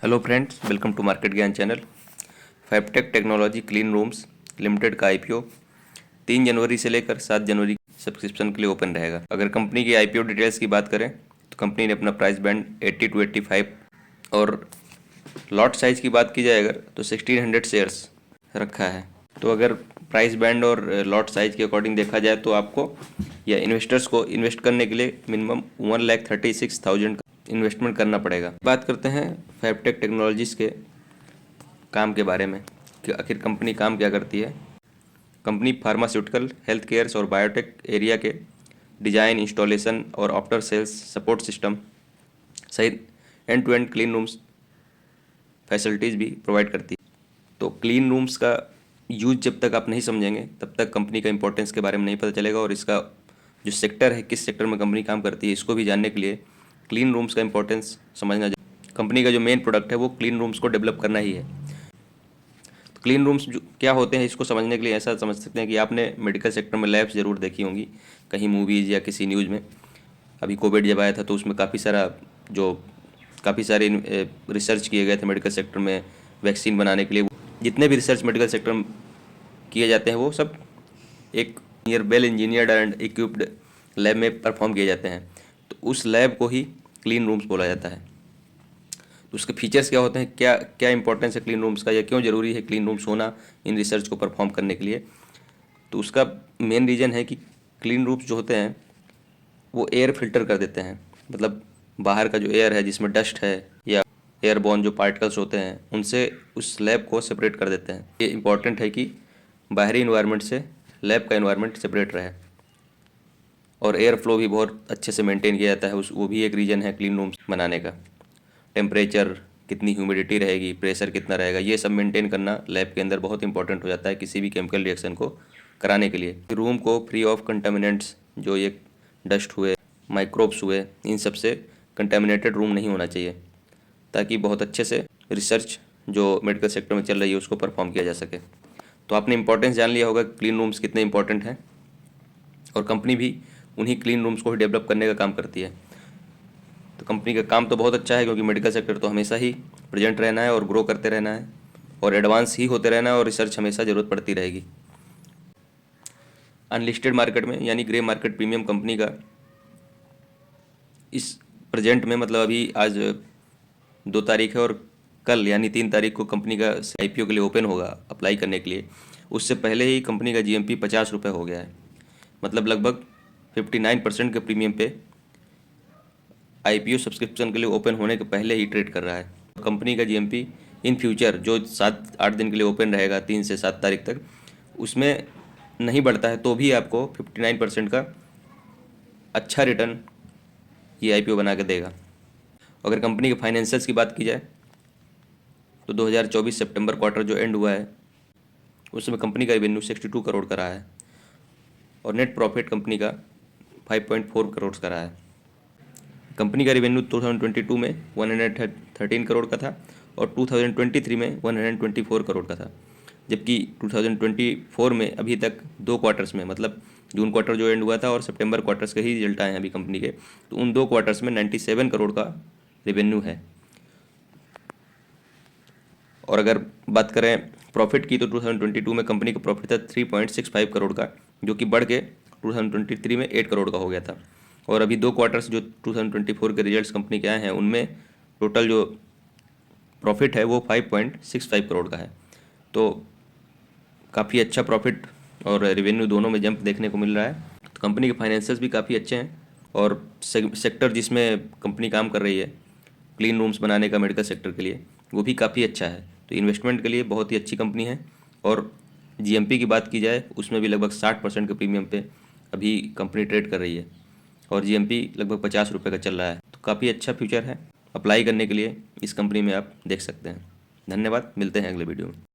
Hello friends, welcome to market Gyan channel. Fabtech technology clean rooms limited का IPO 3 जनवरी से लेकर 7 जनवरी सब्सक्रिप्शन के लिए ओपन रहेगा। अगर कंपनी की आईपीओ डिटेल्स की बात करें तो कंपनी ने अपना प्राइस बैंड 80 टू 85 और लॉट साइज़ की बात की जाए अगर तो 1600 शेयर्स रखा है। तो अगर प्राइस बैंड और लॉट साइज़ के अकॉर्डिंग देखा जाए तो आपको या इन्वेस्टर्स को इन्वेस्ट करने के लिए मिनिमम 1,36,000 इन्वेस्टमेंट करना पड़ेगा। बात करते हैं फैबटेक टेक्नोलॉजीज़ के काम के बारे में कि आखिर कंपनी काम क्या करती है। कंपनी फार्मास्यूटिकल, हेल्थ केयर्स और बायोटेक एरिया के डिज़ाइन, इंस्टॉलेशन और आफ्टर सेल्स सपोर्ट सिस्टम सहित end to end clean rooms facilities भी प्रोवाइड करती है। तो क्लीन रूम्स का यूज जब तक आप नहीं समझेंगे तब तक कंपनी का इंपॉर्टेंस के बारे में नहीं पता चलेगा, और इसका जो सेक्टर है, किस सेक्टर में कंपनी काम करती है, इसको भी जानने के लिए क्लीन रूम्स का इंपॉर्टेंस समझना। कंपनी का जो मेन प्रोडक्ट है वो क्लीन रूम्स को डेवलप करना ही है। तो क्लीन रूम्स जो क्या होते हैं इसको समझने के लिए ऐसा समझ सकते हैं कि आपने मेडिकल सेक्टर में लैब्स ज़रूर देखी होंगी, कहीं मूवीज़ या किसी न्यूज़ में। अभी कोविड जब आया था तो उसमें काफ़ी सारे रिसर्च किए गए थे मेडिकल सेक्टर में वैक्सीन बनाने के लिए। जितने भी रिसर्च मेडिकल सेक्टर में किए जाते हैं वो सब एक well engineered and equipped lab में परफॉर्म किए जाते हैं। तो उस लैब को ही क्लीन रूम्स बोला जाता है। तो उसके फीचर्स क्या होते हैं, क्या क्या इंपॉर्टेंस है क्लीन रूम्स का, या क्यों ज़रूरी है क्लीन रूम्स होना इन रिसर्च को परफॉर्म करने के लिए। तो उसका मेन रीज़न है कि क्लीन रूम्स जो होते हैं वो एयर फिल्टर कर देते हैं। मतलब बाहर का जो एयर है जिसमें डस्ट है या एयरबॉर्न जो पार्टिकल्स होते हैं उनसे उस लैब को सेपरेट कर देते हैं। ये इंपॉर्टेंट है कि बाहरी इन्वायरमेंट से लैब का इन्वायरमेंट सेपरेट रहे, और एयर फ्लो भी बहुत अच्छे से मेंटेन किया जाता है। वो भी एक रीज़न है क्लीन रूम्स बनाने का। टेम्परेचर, कितनी ह्यूमिडिटी रहेगी, प्रेशर कितना रहेगा, ये सब मेंटेन करना लैब के अंदर बहुत इंपॉर्टेंट हो जाता है किसी भी केमिकल रिएक्शन को कराने के लिए। रूम को फ्री ऑफ कंटामिनेंट्स, जो ये डस्ट हुए, माइक्रोब्स हुए, इन सब से कंटामिनेटेड रूम नहीं होना चाहिए, ताकि बहुत अच्छे से रिसर्च जो मेडिकल सेक्टर में चल रही है उसको परफॉर्म किया जा सके। तो आपने इंपॉर्टेंस जान लिया होगा क्लीन रूम्स कितने इंपॉर्टेंट हैं, और कंपनी भी उन्हीं क्लीन रूम्स को ही डेवलप करने का काम करती है। तो कंपनी का काम तो बहुत अच्छा है, क्योंकि मेडिकल सेक्टर तो हमेशा ही प्रेजेंट रहना है और ग्रो करते रहना है और एडवांस ही होते रहना है, और रिसर्च हमेशा ज़रूरत पड़ती रहेगी। अनलिस्टेड मार्केट में यानी ग्रे मार्केट प्रीमियम कंपनी का इस प्रेजेंट में, मतलब अभी आज 2 तारीख है और कल यानी 3 तारीख को कंपनी का आईपीओ के लिए ओपन होगा अप्लाई करने के लिए। उससे पहले ही कंपनी का जीएमपी 50 रुपये हो गया है। मतलब लगभग 59% के प्रीमियम पे आईपीओ सब्सक्रिप्शन के लिए ओपन होने के पहले ही ट्रेड कर रहा है। कंपनी का जीएमपी इन फ्यूचर जो 7-8 दिन के लिए ओपन रहेगा 3 से 7 तारीख तक, उसमें नहीं बढ़ता है तो भी आपको 59% का अच्छा रिटर्न ये आईपीओ बना के देगा। अगर कंपनी के फाइनेंशियल्स की बात की जाए तो 2024 सितंबर क्वार्टर जो एंड हुआ है उसमें कंपनी का रेवेन्यू 62 करोड़ का रहा है, और नेट प्रॉफिट कंपनी का 5.4 करोड़ का रहा है। कंपनी का रेवेन्यू 2022 में 113 करोड़ का था और 2023 में 124 करोड़ का था, जबकि 2024 में अभी तक 2 क्वार्टर्स में, मतलब जून क्वार्टर जो एंड हुआ था और सितंबर क्वार्टर्स के ही रिजल्ट आए हैं अभी कंपनी के, तो उन 2 क्वार्टर्स में 97 करोड़ का रेवेन्यू है। और अगर बात करें प्रॉफिट की तो 2022 में कंपनी का प्रॉफिट था 3.65 करोड़ का, जो कि बढ़ के 2023 में 8 करोड़ का हो गया था। और अभी 2 क्वार्टर्स जो 2024 के रिजल्ट्स कंपनी के आए हैं उनमें टोटल जो प्रॉफिट है वो 5.65 करोड़ का है। तो काफ़ी अच्छा प्रॉफिट और रेवेन्यू दोनों में जंप देखने को मिल रहा है। तो कंपनी के फाइनेंशियल्स भी काफ़ी अच्छे हैं, और सेक्टर जिसमें कंपनी काम कर रही है क्लीन रूम्स बनाने का मेडिकल सेक्टर के लिए, वो भी काफ़ी अच्छा है। तो इन्वेस्टमेंट के लिए बहुत ही अच्छी कंपनी है। और जीएमपी की बात की जाए उसमें भी लगभग 60% के प्रीमियम पे अभी कंपनी ट्रेड कर रही है, और जीएमपी लगभग 50 रुपये का चल रहा है। तो काफ़ी अच्छा फ्यूचर है। अप्लाई करने के लिए इस कंपनी में आप देख सकते हैं। धन्यवाद, मिलते हैं अगले वीडियो में।